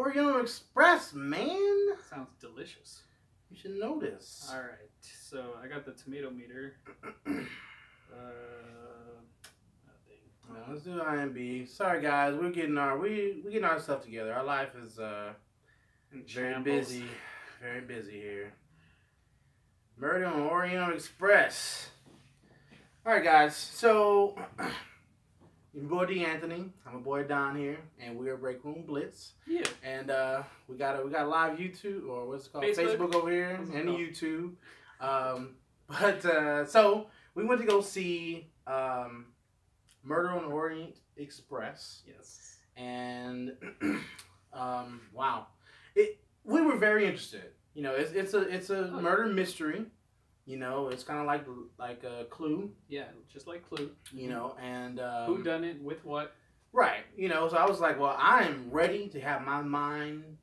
Orient Express, man. Sounds delicious. You should know this. All right, so I got the tomato meter. Let's do IMB. Sorry guys, we're getting our stuff together. Our life is very busy here. Murder on Orient Express. All right, guys. So your boy D Anthony, I'm my boy Don here, and we're Break Room Blitz. Yeah. And we got live YouTube, or what's it called, Facebook over here, and YouTube. So we went to go see Murder on Orient Express. Yes. And wow, we were very interested. You know, it's a murder mystery. You know, it's kind of like a Clue. Yeah, just like Clue. You know, and who done it with what? Right. You know, so I was like, well, I am ready to have my mind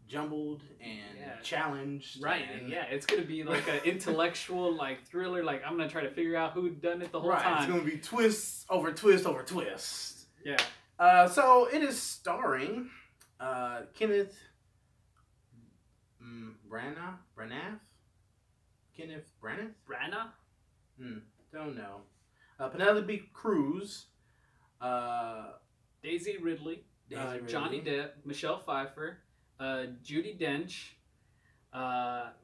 jumbled and challenged. Right. And yeah, it's gonna be like an intellectual like thriller. Like I'm gonna try to figure out who done it the whole time. It's gonna be twist over twist over twist. Yeah. So it is starring Kenneth Branagh. Kenneth Branagh? Branagh? Don't know. Penelope Cruz. Daisy Ridley. Johnny Depp. Michelle Pfeiffer. Judi Dench.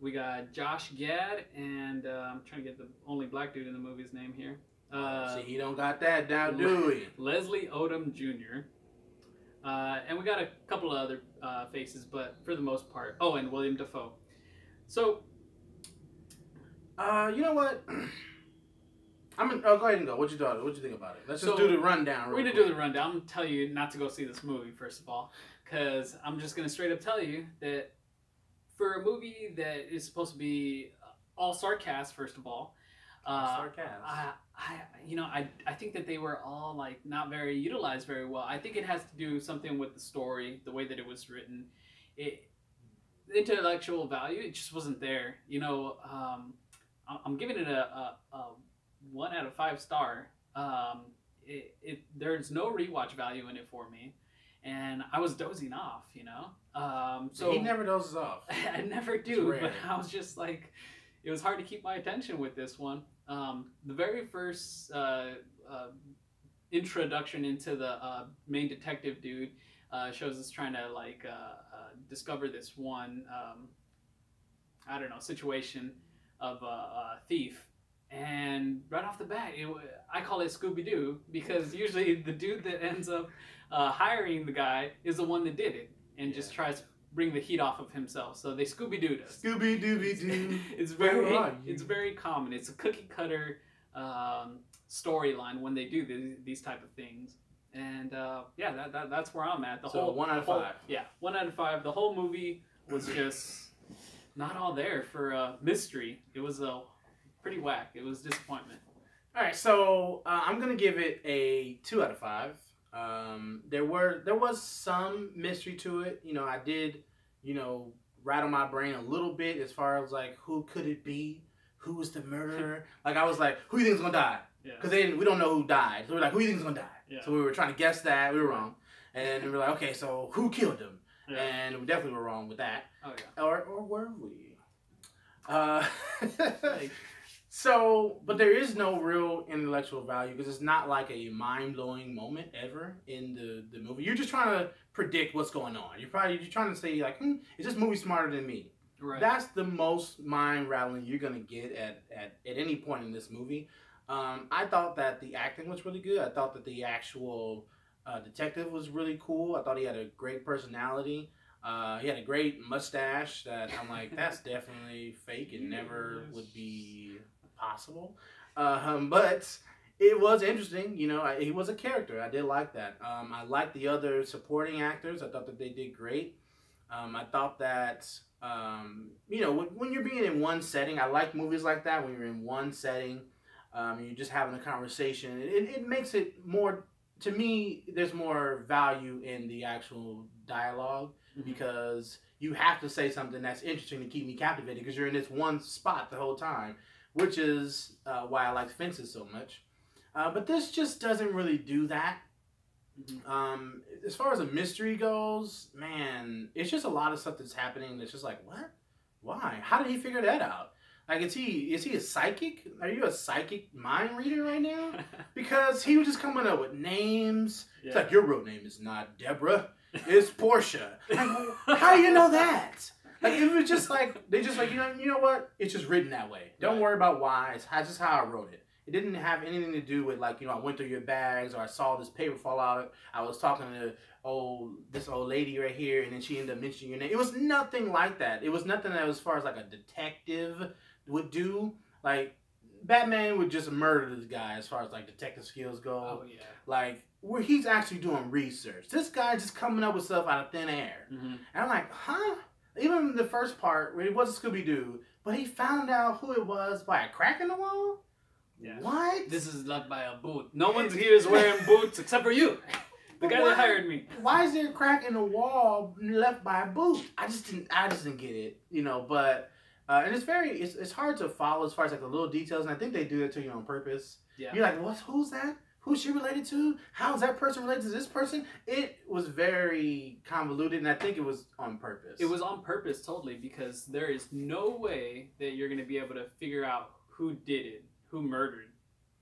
We got Josh Gad, and I'm trying to get the only black dude in the movie's name here. See, he don't got that down, do we? Leslie Odom Jr. And we got a couple of other faces, but for the most part, and William Dafoe. So, you know what? Go ahead and go. What you thought? What you think about it? Let's just do the rundown. We're gonna do the rundown. I'm gonna tell you not to go see this movie first of all, because I'm just gonna straight up tell you that for a movie that is supposed to be all star cast, first of all, I think that they were all like not very utilized very well. I think it has to do something with the story, the way that it was written. The intellectual value, it just wasn't there. You know, I'm giving it a 1 out of 5 star. There's no rewatch value in it for me, and I was dozing off. You know, so he never dozes off. I never do, but I was just like, it was hard to keep my attention with this one. The very first introduction into the main detective dude shows us trying to like discover this one situation of a thief, and right off the bat I call it Scooby-Doo, because usually the dude that ends up hiring the guy is the one that did it and just tries to bring the heat off of himself. So they Scooby-Dooed us. Scooby-Dooby-Doo. It's very common. It's a cookie cutter storyline when they do these type of things. And that's where I'm at. So 1 out of 5. Yeah, 1 out of 5. The whole movie was just not all there for a mystery. It was pretty whack. It was disappointment. All right, so I'm gonna give it a 2 out of 5. There was some mystery to it. You know, I did, rattle my brain a little bit as far as like, who could it be? Who was the murderer? Like, I was like, who do you think is gonna die? Because we don't know who died. So we're like, who do you think is gonna die? Yeah. So we were trying to guess that. We were wrong. And we were like, okay, so who killed him? Yeah. And we definitely were wrong with that. Oh yeah. Or were we? So, but there is no real intellectual value, because it's not like a mind-blowing moment ever in the movie. You're just trying to predict what's going on. You're trying to say like, is this movie smarter than me? Right. That's the most mind-rattling you're gonna get at any point in this movie. I thought that the acting was really good. I thought that the actual detective was really cool. I thought he had a great personality. He had a great mustache that I'm like, that's definitely fake and never would be possible. But it was interesting. You know, he was a character. I did like that. I liked the other supporting actors. I thought that they did great. I thought that, when you're being in one setting, I like movies like that, when you're in one setting, you're just having a conversation. It makes it more, to me, there's more value in the actual dialogue, because you have to say something that's interesting to keep me captivated, because you're in this one spot the whole time, which is why I like Fences so much. But this just doesn't really do that. As far as a mystery goes, man, it's just a lot of stuff that's happening that's just like, what? Why? How did he figure that out? Like, is he a psychic? Are you a psychic mind reader right now? Because he was just coming up with names. Yeah. It's like, your real name is not Deborah, it's Portia. Like, how do you know that? Like, it was just like, they just like, you know what? It's just written that way. Don't worry about why. It's just how I wrote it. It didn't have anything to do with, like, I went through your bags, or I saw this paper fall out. I was talking to this old lady right here, and then she ended up mentioning your name. It was nothing like that. It was nothing that was as far as like a detective would do. Like, Batman would just murder this guy as far as like detective skills go. Oh yeah. Like, where he's actually doing research. This guy just coming up with stuff out of thin air. And I'm like, huh? Even the first part where it wasn't Scooby-Doo, but he found out who it was by a crack in the wall? Yeah. What? This is left by a boot. No one's here is wearing boots except for you. The guy that hired me. Why is there a crack in the wall left by a boot? I just didn't get it, but and it's hard to follow as far as like the little details, and I think they do that to you on purpose. Yeah. You're like, who's that? Who's she related to? How is that person related to this person? It was very convoluted, and I think it was on purpose. It was on purpose, totally, because there is no way that you're going to be able to figure out who did it. Who murdered.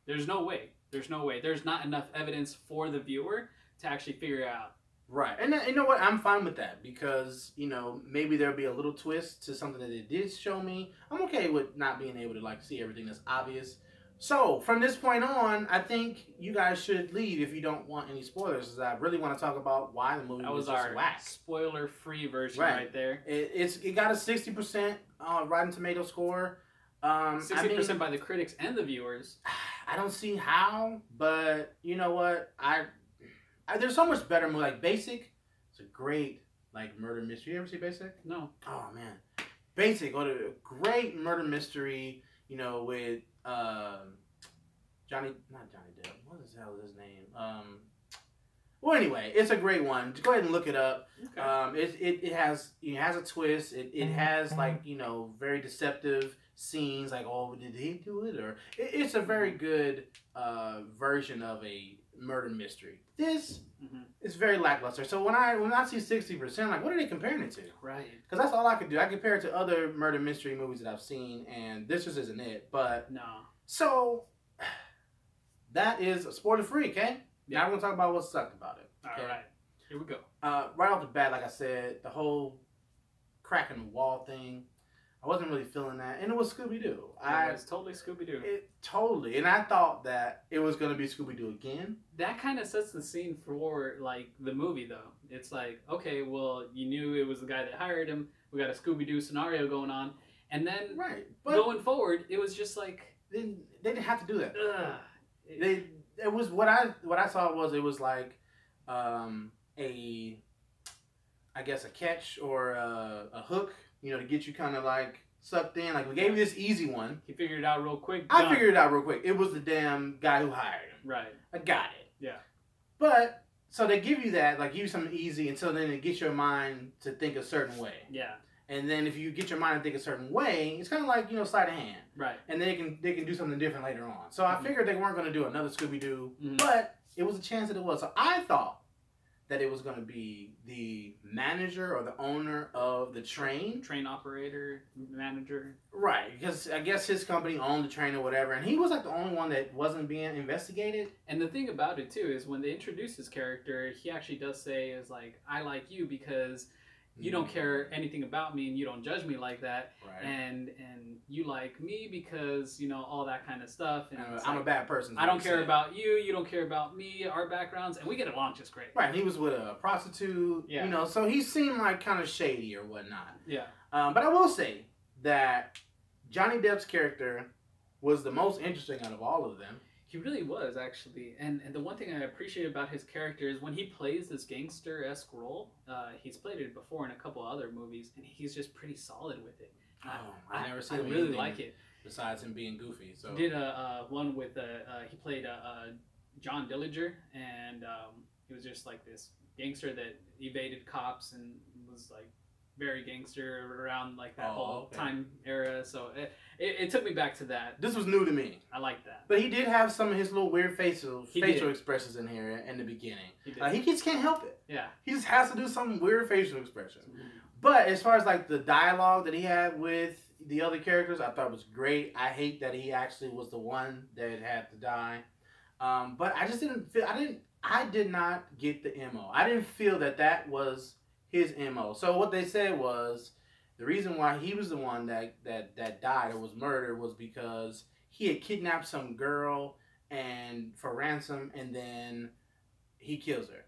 There's no way. There's no way. There's not enough evidence for the viewer to actually figure it out. Right. And you know what? I'm fine with that because, maybe there'll be a little twist to something that they did show me. I'm okay with not being able to, like, see everything that's obvious. So, from this point on, I think you guys should leave if you don't want any spoilers, because I really want to talk about why the movie was just whack. Spoiler-free version right there. It got a 60% Rotten Tomato score. 60% by the critics and the viewers. I don't see how, but you know what? There's so much better movie. Like Basic, it's a great murder mystery. You ever see Basic? No. Oh man, Basic, what a great murder mystery. With not Johnny Depp. What the hell is his name? Well, anyway, it's a great one. Just go ahead and look it up. Okay. It has a twist. It has very deceptive scenes, like, oh, did he do it? Or it's a very good version of a murder mystery. This is very lackluster. So when I see 60%, I'm like, what are they comparing it to? Right. Because that's all I could do. I compare it to other murder mystery movies that I've seen, and this just isn't it. But no. So that is spoiler free, okay? Now I'm gonna talk about what sucked about it. Okay? All right. Here we go. Right off the bat, like I said, the whole crack in the wall thing, I wasn't really feeling that, and it was Scooby-Doo. It was totally Scooby-Doo. Totally, and I thought that it was going to be Scooby-Doo again. That kind of sets the scene for, the movie, though. It's like, okay, well, you knew it was the guy that hired him. We got a Scooby-Doo scenario going on. And then, but going forward, it was just like... They didn't have to do that. It was, what I saw was, it was like I guess a catch or a hook, to get you kind of sucked in. Like, we gave you this easy one. He figured it out real quick. I figured it out real quick. It was the damn guy who hired him. Right. I got it. Yeah. But, so they give you that, give you something easy, and so then it gets your mind to think a certain way. Yeah. And then if you get your mind to think a certain way, it's kind of like, sleight of hand. Right. And they can do something different later on. So I figured they weren't going to do another Scooby-Doo, but it was a chance that it was. So I thought that it was going to be the manager or the owner of the train. Train operator, manager. Right, because I guess his company owned the train or whatever, and he was the only one that wasn't being investigated. And the thing about it, too, is when they introduce his character, he actually does say, I like you because you don't care anything about me and you don't judge me like that. Right. And you like me because, all that kind of stuff. And I'm a bad person. I don't care about you. You don't care about me, our backgrounds. And we get along just great. Right. And he was with a prostitute. Yeah. So he seemed kind of shady or whatnot. Yeah. But I will say that Johnny Depp's character was the most interesting out of all of them. He really was, actually. And the one thing I appreciate about his character is when he plays this gangster-esque role, he's played it before in a couple other movies, and he's just pretty solid with it. I've never seen him. I really like it. Besides him being goofy. So did one with, he played John Dillinger, and he was just this gangster that evaded cops and was very gangster around like that Oh, whole okay. time era. So it took me back to that. This was new to me. I like that. But he did have some of his little weird facial did. expressions in here in the beginning. He did. He just can't help it. Yeah. He just has to do some weird facial expression. But as far as like the dialogue that he had with the other characters, I thought it was great. I hate that he actually was the one that had to die. But I just didn't feel, I did not get the MO. I didn't feel that was his MO. So what they said was the reason why he was the one that died or was murdered was because he had kidnapped some girl and for ransom, and then he kills her.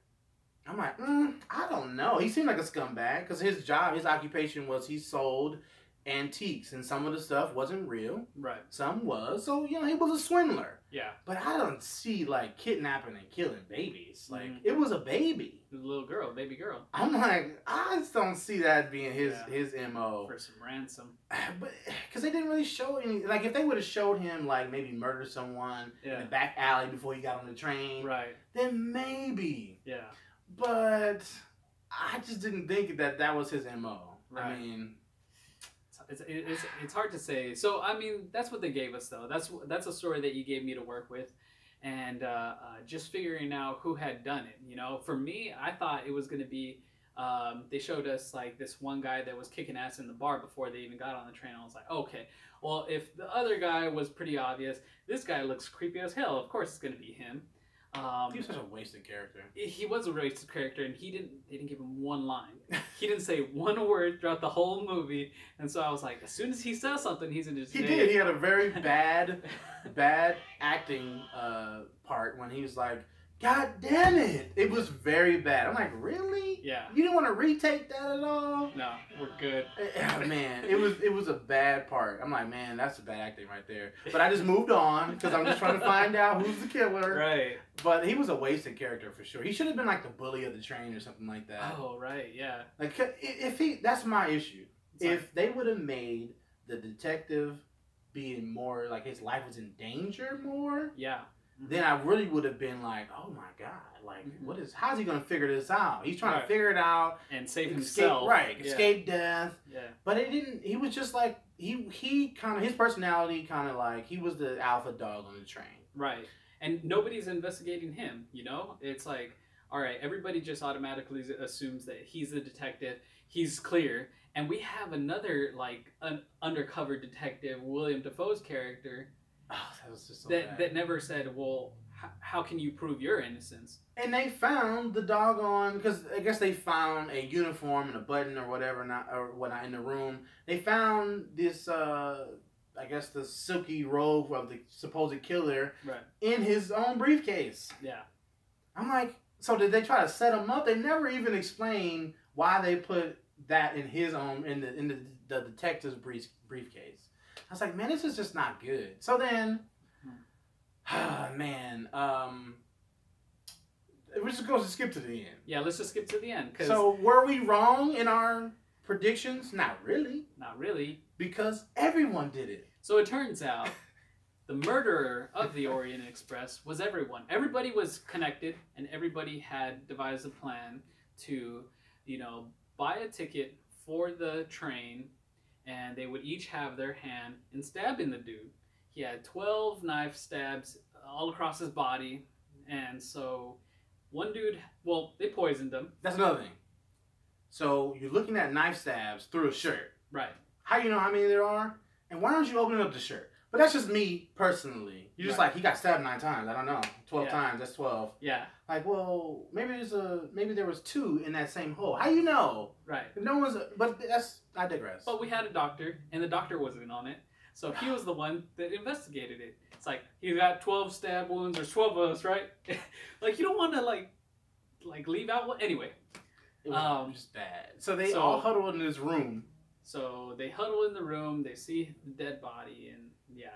I'm like, I don't know. He seemed like a scumbag because his occupation was he sold antiques, and some of the stuff wasn't real. Right. Some was. So, he was a swindler. Yeah. But I don't see, like, kidnapping and killing babies. Like, it was a baby. It was a little girl, baby girl. I'm like, I just don't see that being his MO. For some ransom. But, because they didn't really show any, like, if they would have showed him, like, maybe murder someone in the back alley before he got on the train. Right. Then maybe. Yeah. But I just didn't think that was his MO. Right. I mean, it's hard to say. So I mean, that's what they gave us, though. That's a story that you gave me to work with, and just figuring out who had done it. For me, I thought it was going to be. They showed us like this one guy that was kicking ass in the bar before they even got on the train. I was like, okay, well, if the other guy was pretty obvious, this guy looks creepy as hell. Of course, it's going to be him. He was such a wasted character. He was a wasted character, and they didn't give him one line. He didn't say one word throughout the whole movie, and so I was like, as soon as he says something, he's in his. He did. He had a very bad acting part when he was like, "God damn it!" It was very bad. I'm like, really? Yeah. You didn't want to retake that at all? No, we're good. Man, it was a bad part. I'm like, man, that's a bad acting right there. But I just moved on because I'm just trying to find out who's the killer. Right. But he was a wasted character for sure. He should have been like the bully of the train or something like that. Oh, right, yeah. Like that's my issue. If they would have made the detective being more like his life was in danger more. Yeah. Then I really would have been like, oh my God, like, how's he going to figure this out? He's trying to figure it out. And save himself. Escape death. Yeah. But it didn't, he was just like, he kind of, his personality kind of like, he was the alpha dog on the train. Right. And nobody's investigating him, It's like, all right, everybody just automatically assumes that he's the detective, he's clear. And we have another, like, an undercover detective, William Dafoe's character, that was just so that never said, well, how can you prove your innocence? And they found the doggone, because I guess they found a uniform and a button or whatever, whatnot in the room. They found this, I guess the silky robe of the supposed killer in his own briefcase. Yeah. I'm like, so did they try to set him up? They never even explained why they put that in his own, in the detective's briefcase. I was like, man, this is just not good. So then, man, we're just going to skip to the end. Yeah, let's just skip to the end. So were we wrong in our predictions? Not really. Not really. Because everyone did it. So it turns out the murderer of the Orient Express was everyone. Everybody was connected, and everybody had devised a plan to, buy a ticket for the train, and they would each have their hand in stabbing the dude. He had 12 knife stabs all across his body, and so one dude, well, they poisoned him. That's another thing. So you're looking at knife stabs through a shirt. Right. How do you know how many there are? And why don't you open up the shirt? But that's just me personally. You're just like, he got stabbed 9 times. I don't know. 12 times, that's 12. Yeah. Like, well, maybe there was 2 in that same hole. How you know? Right. If no one's, but I digress. But we had a doctor, and the doctor wasn't on it. So he was the one that investigated it. It's like, he got 12 stab wounds. There's 12 of us, right? Like, you don't want to, like leave out one. Anyway. It was just bad. So they all huddled in this room. So they huddle in the room. They see the dead body, and yeah,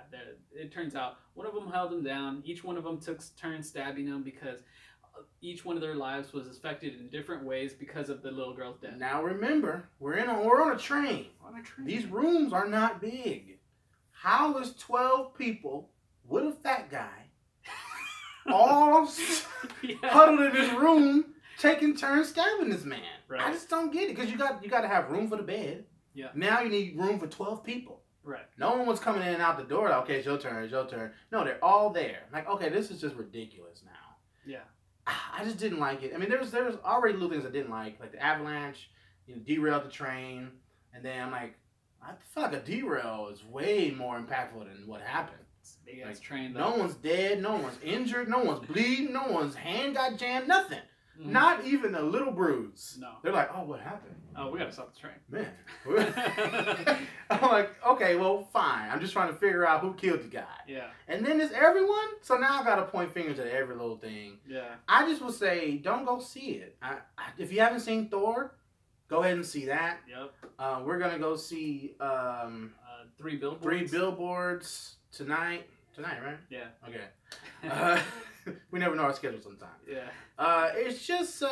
it turns out one of them held him down. Each one of them took turns stabbing him because each one of their lives was affected in different ways because of the little girl's death. Now remember, we're on a train. On a train. These rooms are not big. How is 12 people with a fat guy all huddled in this room taking turns stabbing this man. Right. I just don't get it because you got to have room for the bed. Yeah. Now you need room for 12 people. Right. No one was coming in and out the door. Like, okay, it's your turn. It's your turn. No, they're all there. Like, okay, this is just ridiculous now. Yeah. I just didn't like it. I mean, there was already little things I didn't like the avalanche, derailed the train, and then I'm like, I feel like a derail is way more impactful than what happened. It's a big ass train. No one's dead, no one's injured, no one's bleeding, no one's hand got jammed, nothing. Mm-hmm. Not even a little bruise. No. They're like, oh, what happened? Oh, we gotta stop the train. Man. I'm like, okay, well, fine. I'm just trying to figure out who killed the guy. Yeah. And then it's everyone. So now I got to point fingers at every little thing. Yeah. I just would say, don't go see it. If you haven't seen Thor, go ahead and see that. Yep. We're going to go see 3 Billboards. 3 Billboards tonight. Tonight, right? Yeah. Okay. We never know our schedule sometimes. Yeah. It's just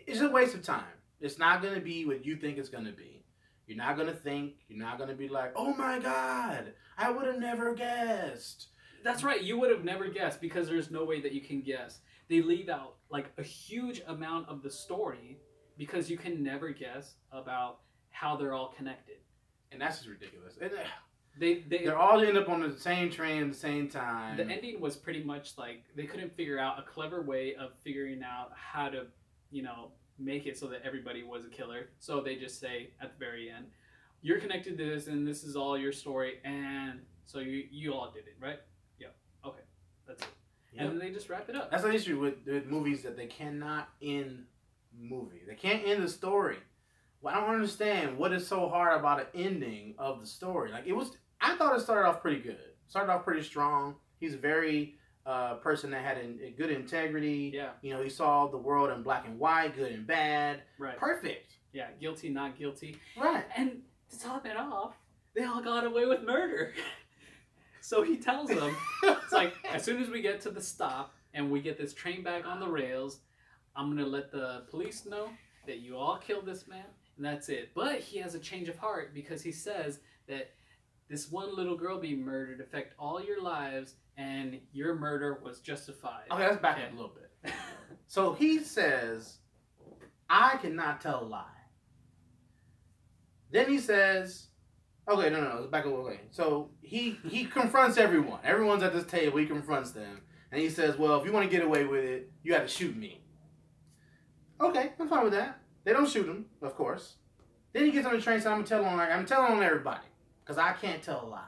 it's a waste of time. It's not going to be what you think it's going to be. You're not going to think. You're not going to be like, oh my God, I would have never guessed. That's right. You would have never guessed because there's no way that you can guess. They leave out like a huge amount of the story because you can never guess about how they're all connected. And that's just ridiculous. They all end up on the same train at the same time. The ending was pretty much like they couldn't figure out a clever way of figuring out how to, make it so that everybody was a killer. So they just say at the very end, you're connected to this and this is all your story. And so you all did it, right? Yep. Okay. That's it. Yep. And then they just wrap it up. That's the issue with movies, that they cannot end movie. They can't end the story. Well, I don't understand what is so hard about an ending of the story. Like I thought it started off pretty good. Started off pretty strong. He's a very person that had a good integrity. Yeah. He saw the world in black and white, good and bad. Right. Perfect. Yeah. Guilty, not guilty. Right. And to top it off, they all got away with murder. So he tells them, it's like, as soon as we get to the stop and we get this train back on the rails, I'm going to let the police know that you all killed this man, and that's it. But he has a change of heart because he says that this one little girl being murdered affect all your lives, and your murder was justified. Okay, let's back up a little bit. So he says, I cannot tell a lie. Then he says, okay, no, let's back up. Okay, so he confronts everyone. Everyone's at this table. He confronts them, and he says, well, if you want to get away with it, you have to shoot me. Okay, I'm fine with that. They don't shoot him, of course. Then he gets on the train and says, I'm telling on everybody, because I can't tell a lie.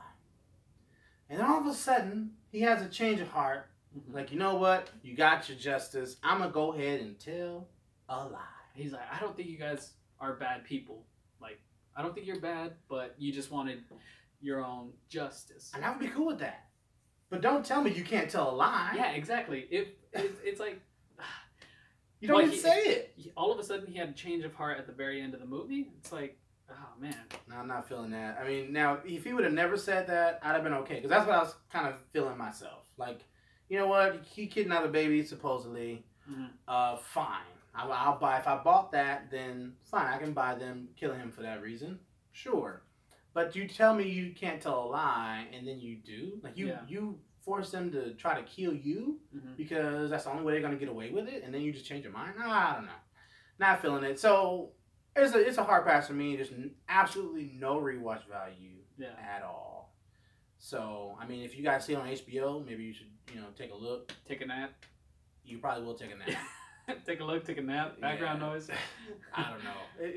And then all of a sudden, he has a change of heart. Mm-hmm. Like, you know what? You got your justice. I'm going to go ahead and tell a lie. He's like, I don't think you guys are bad people. Like, I don't think you're bad, but you just wanted your own justice. And I would be cool with that. But don't tell me you can't tell a lie. Yeah, exactly. It's like... You don't even say it. All of a sudden, he had a change of heart at the very end of the movie. It's like, oh, man. No, I'm not feeling that. I mean, now, if he would have never said that, I'd have been okay. Because that's what I was kind of feeling myself. Like, you know what? He kidnapped a baby, supposedly. Mm-hmm. Fine. I'll buy. If I bought that, then fine. I can buy them, killing him for that reason. Sure. But you tell me you can't tell a lie, and then you do? Like, you force them to try to kill you because that's the only way they're going to get away with it, and then you just change your mind? No, I don't know. Not feeling it. So it's a hard pass for me. There's absolutely no rewatch value at all. So, I mean, if you guys see it on HBO, maybe you should, take a look. Take a nap. You probably will take a nap. Take a look, take a nap. Background noise. I don't know.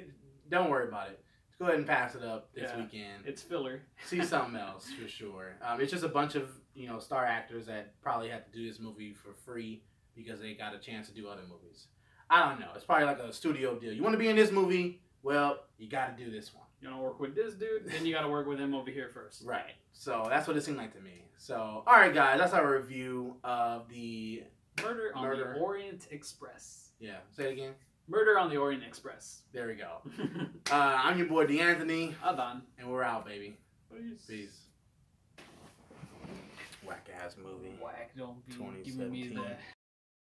Don't worry about it. Go ahead and pass it up this weekend. It's filler. See something else for sure. It's just a bunch of star actors that probably had to do this movie for free because they got a chance to do other movies. I don't know. It's probably like a studio deal. You want to be in this movie? Well, you got to do this one. You want to work with this dude? Then you got to work with him over here first. Right. So that's what it seemed like to me. So, all right, guys, that's our review of the Murder on the Orient Express. Yeah. Say it again. Murder on the Orient Express. There we go. I'm your boy, D'Anthony. Adan. And we're out, baby. Peace. Whack-ass movie. Whack, don't be giving me that.